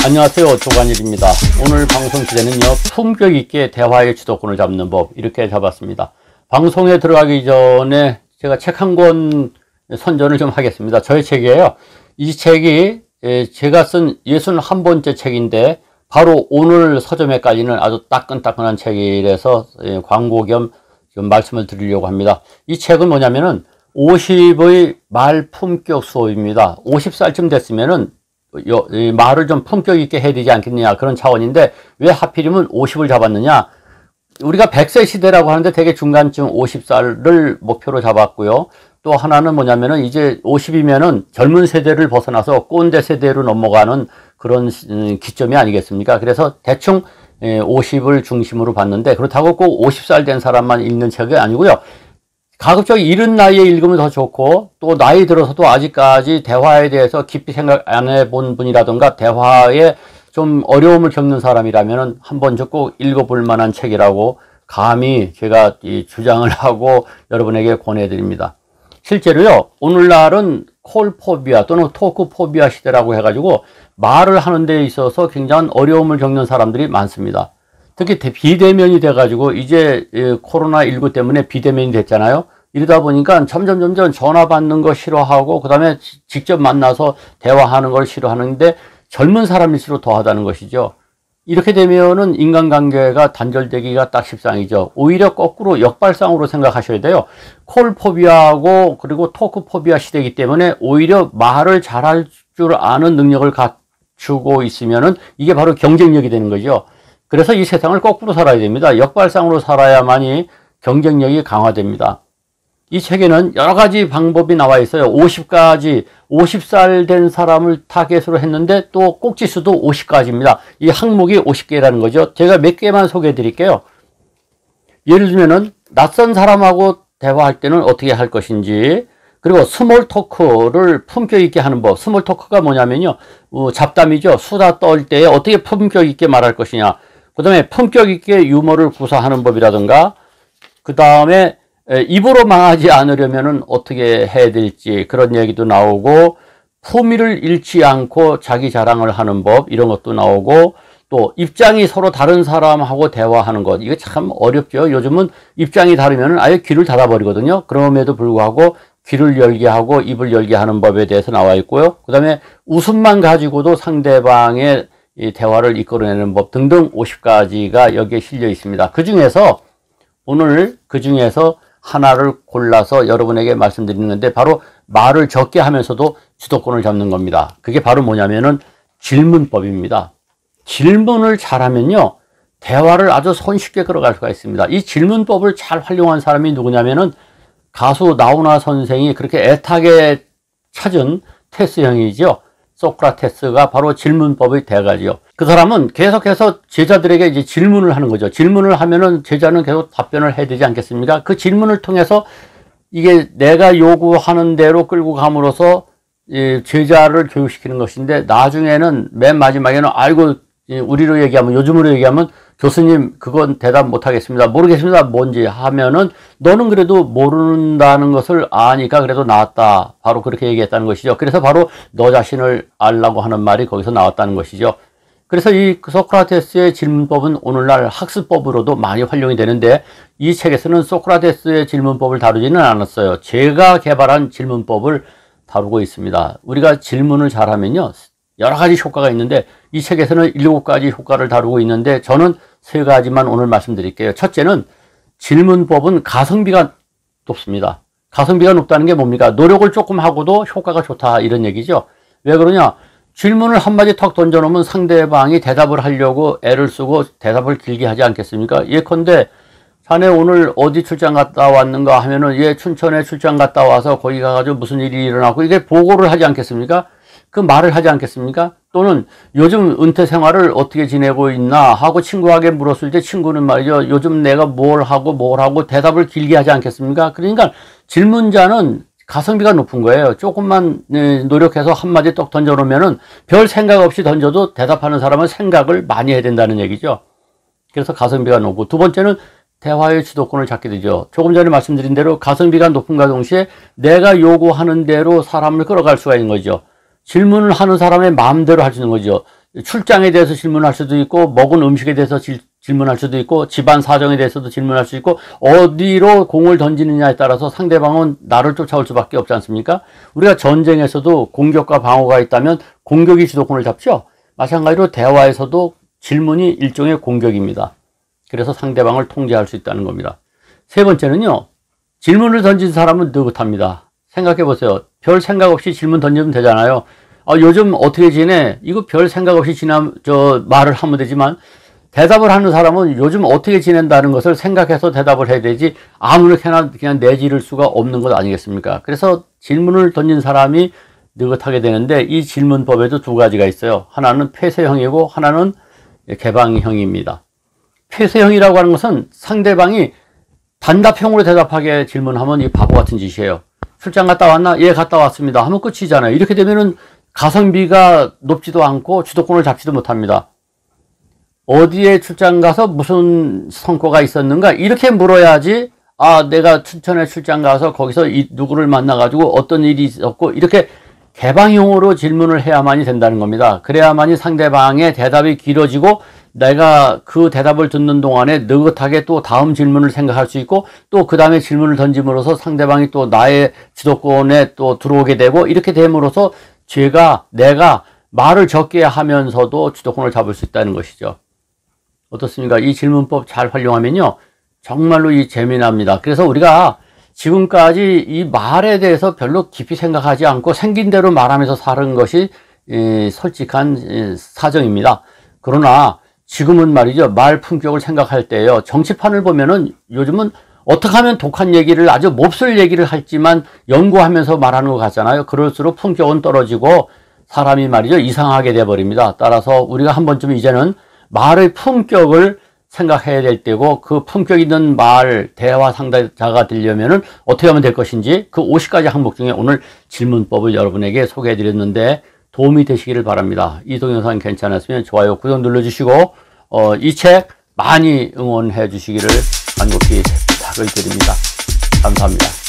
안녕하세요. 조관일입니다. 오늘 방송 주제는요, 품격 있게 대화의 주도권을 잡는 법, 이렇게 잡았습니다. 방송에 들어가기 전에 제가 책 한 권 선전을 좀 하겠습니다. 저의 책이에요. 이 책이 제가 쓴 61번째 책인데 바로 오늘 서점에까지는 아주 따끈따끈한 책이라서 광고 겸 좀 말씀을 드리려고 합니다. 이 책은 뭐냐면은 50의 말 품격 수업입니다. 50살쯤 됐으면은 말을 좀 품격 있게 해야 되지 않겠느냐, 그런 차원인데 왜 하필이면 50을 잡았느냐. 우리가 100세 시대라고 하는데 되게 중간쯤 50살을 목표로 잡았고요. 또 하나는 뭐냐면은 이제 50이면은 젊은 세대를 벗어나서 꼰대 세대로 넘어가는 그런 기점이 아니겠습니까? 그래서 대충 50을 중심으로 봤는데, 그렇다고 꼭 50살 된 사람만 읽는 책이 아니고요. 가급적 이른 나이에 읽으면 더 좋고, 또 나이 들어서도 아직까지 대화에 대해서 깊이 생각 안 해본 분이라든가 대화에 좀 어려움을 겪는 사람이라면 한 번쯤 꼭 읽어볼 만한 책이라고 감히 제가 주장을 하고 여러분에게 권해드립니다. 실제로요, 오늘날은 콜포비아 또는 토크포비아 시대라고 해가지고 말을 하는 데 있어서 굉장한 어려움을 겪는 사람들이 많습니다. 특히 비대면이 돼가지고 이제 코로나19 때문에 비대면이 됐잖아요. 이러다 보니까 점점 전화 받는 거 싫어하고, 그 다음에 직접 만나서 대화하는 걸 싫어하는데 젊은 사람일수록 더하다는 것이죠. 이렇게 되면은 인간관계가 단절되기가 딱 십상이죠. 오히려 거꾸로 역발상으로 생각하셔야 돼요. 콜포비아하고 그리고 토크포비아 시대이기 때문에 오히려 말을 잘할 줄 아는 능력을 갖추고 있으면은 이게 바로 경쟁력이 되는 거죠. 그래서 이 세상을 거꾸로 살아야 됩니다. 역발상으로 살아야만이 경쟁력이 강화됩니다. 이 책에는 여러 가지 방법이 나와 있어요. 50살 된 사람을 타겟으로 했는데 또 꼭지수도 50가지입니다. 이 항목이 50개라는 거죠. 제가 몇 개만 소개해 드릴게요. 예를 들면은 낯선 사람하고 대화할 때는 어떻게 할 것인지, 그리고 스몰 토크를 품격 있게 하는 법. 스몰 토크가 뭐냐면요, 잡담이죠. 수다 떨 때 어떻게 품격 있게 말할 것이냐. 그 다음에 품격 있게 유머를 구사하는 법이라든가, 그 다음에 입으로 망하지 않으려면 어떻게 해야 될지 그런 얘기도 나오고, 품위를 잃지 않고 자기 자랑을 하는 법, 이런 것도 나오고, 또 입장이 서로 다른 사람하고 대화하는 것, 이거 참 어렵죠. 요즘은 입장이 다르면 아예 귀를 닫아버리거든요. 그럼에도 불구하고 귀를 열게 하고 입을 열게 하는 법에 대해서 나와 있고요. 그 다음에 웃음만 가지고도 상대방의 이 대화를 이끌어내는 법 등등 50가지가 여기에 실려 있습니다. 오늘 그 중에서 하나를 골라서 여러분에게 말씀드리는 건데, 바로 말을 적게 하면서도 주도권을 잡는 겁니다. 그게 바로 뭐냐면은 질문법입니다. 질문을 잘하면요, 대화를 아주 손쉽게 끌어갈 수가 있습니다. 이 질문법을 잘 활용한 사람이 누구냐면은 가수 나훈아 선생이 그렇게 애타게 찾은 테스 형이죠. 소크라테스가 바로 질문법의 대가지요. 그 사람은 계속해서 제자들에게 이제 질문을 하는 거죠. 질문을 하면은 제자는 계속 답변을 해야 되지 않겠습니까? 그 질문을 통해서 이게 내가 요구하는 대로 끌고 감으로써 제자를 교육시키는 것인데, 나중에는 맨 마지막에는 아이고, 우리로 얘기하면, 요즘으로 얘기하면, 교수님 그건 대답 못하겠습니다, 모르겠습니다, 뭔지 하면은 너는 그래도 모른다는 것을 아니까 그래도 나왔다, 바로 그렇게 얘기했다는 것이죠. 그래서 바로 너 자신을 알라고 하는 말이 거기서 나왔다는 것이죠. 그래서 이 소크라테스의 질문법은 오늘날 학습법으로도 많이 활용이 되는데, 이 책에서는 소크라테스의 질문법을 다루지는 않았어요. 제가 개발한 질문법을 다루고 있습니다. 우리가 질문을 잘하면요, 여러 가지 효과가 있는데 이 책에서는 7가지 효과를 다루고 있는데 저는 3가지만 오늘 말씀드릴게요. 첫째는 질문법은 가성비가 높습니다. 가성비가 높다는 게 뭡니까? 노력을 조금 하고도 효과가 좋다, 이런 얘기죠. 왜 그러냐? 질문을 한마디 턱 던져놓으면 상대방이 대답을 하려고 애를 쓰고 대답을 길게 하지 않겠습니까? 예컨대 자네 오늘 어디 출장 갔다 왔는가 하면은 예, 춘천에 출장 갔다 와서 거기 가가지고 무슨 일이 일어나고, 이게 보고를 하지 않겠습니까? 그 말을 하지 않겠습니까? 또는 요즘 은퇴 생활을 어떻게 지내고 있나 하고 친구에게 물었을 때 친구는 말이죠, 요즘 내가 뭘 하고 대답을 길게 하지 않겠습니까? 그러니까 질문자는 가성비가 높은 거예요. 조금만 노력해서 한마디 떡 던져놓으면은 별 생각 없이 던져도 대답하는 사람은 생각을 많이 해야 된다는 얘기죠. 그래서 가성비가 높고, 두 번째는 대화의 주도권을 잡게 되죠. 조금 전에 말씀드린 대로 가성비가 높은가 동시에 내가 요구하는 대로 사람을 끌어갈 수가 있는 거죠. 질문을 하는 사람의 마음대로 할 수 있는 거죠. 출장에 대해서 질문할 수도 있고, 먹은 음식에 대해서 질문할 수도 있고, 집안 사정에 대해서도 질문할 수 있고, 어디로 공을 던지느냐에 따라서 상대방은 나를 쫓아올 수밖에 없지 않습니까? 우리가 전쟁에서도 공격과 방어가 있다면 공격이 주도권을 잡죠. 마찬가지로 대화에서도 질문이 일종의 공격입니다. 그래서 상대방을 통제할 수 있다는 겁니다. 세 번째는요, 질문을 던진 사람은 느긋합니다. 생각해 보세요. 별 생각 없이 질문 던지면 되잖아요. 요즘 어떻게 지내? 이거 별 생각 없이 말을 하면 되지만, 대답을 하는 사람은 요즘 어떻게 지낸다는 것을 생각해서 대답을 해야 되지, 아무렇게나 그냥 내지를 수가 없는 것 아니겠습니까? 그래서 질문을 던진 사람이 느긋하게 되는데, 이 질문법에도 두 가지가 있어요. 하나는 폐쇄형이고 하나는 개방형입니다. 폐쇄형이라고 하는 것은 상대방이 단답형으로 대답하게 질문하면 이 바보 같은 짓이에요. 출장 갔다 왔나? 예, 갔다 왔습니다 하면 끝이잖아요. 이렇게 되면은 가성비가 높지도 않고 주도권을 잡지도 못합니다. 어디에 출장 가서 무슨 성과가 있었는가? 이렇게 물어야지, 내가 춘천에 출장 가서 거기서 누구를 만나가지고 어떤 일이 있었고, 이렇게 개방형으로 질문을 해야만이 된다는 겁니다. 그래야만이 상대방의 대답이 길어지고, 내가 그 대답을 듣는 동안에 느긋하게 또 다음 질문을 생각할 수 있고, 또 그 다음에 질문을 던짐으로써 상대방이 또 나의 주도권에 또 들어오게 되고, 이렇게 됨으로써 내가 말을 적게 하면서도 주도권을 잡을 수 있다는 것이죠. 어떻습니까? 이 질문법 잘 활용하면요, 정말로 재미납니다. 그래서 우리가 지금까지 이 말에 대해서 별로 깊이 생각하지 않고 생긴 대로 말하면서 사는 것이 솔직한 사정입니다. 그러나 지금은 말이죠, 말 품격을 생각할 때요, 정치판을 보면은 요즘은 어떻게 하면 독한 얘기를, 아주 몹쓸 얘기를 할지만 연구하면서 말하는 것 같잖아요. 그럴수록 품격은 떨어지고 사람이 말이죠, 이상하게 돼버립니다. 따라서 우리가 한 번쯤 이제는 말의 품격을 생각해야 될 때고, 그 품격 있는 말, 대화 상대자가 되려면은 어떻게 하면 될 것인지, 그 50가지 항목 중에 오늘 질문법을 여러분에게 소개해 드렸는데 도움이 되시기를 바랍니다. 이 동영상 괜찮았으면 좋아요, 구독 눌러주시고, 이 책 많이 응원해 주시기를 간곡히 부탁을 드립니다. 감사합니다.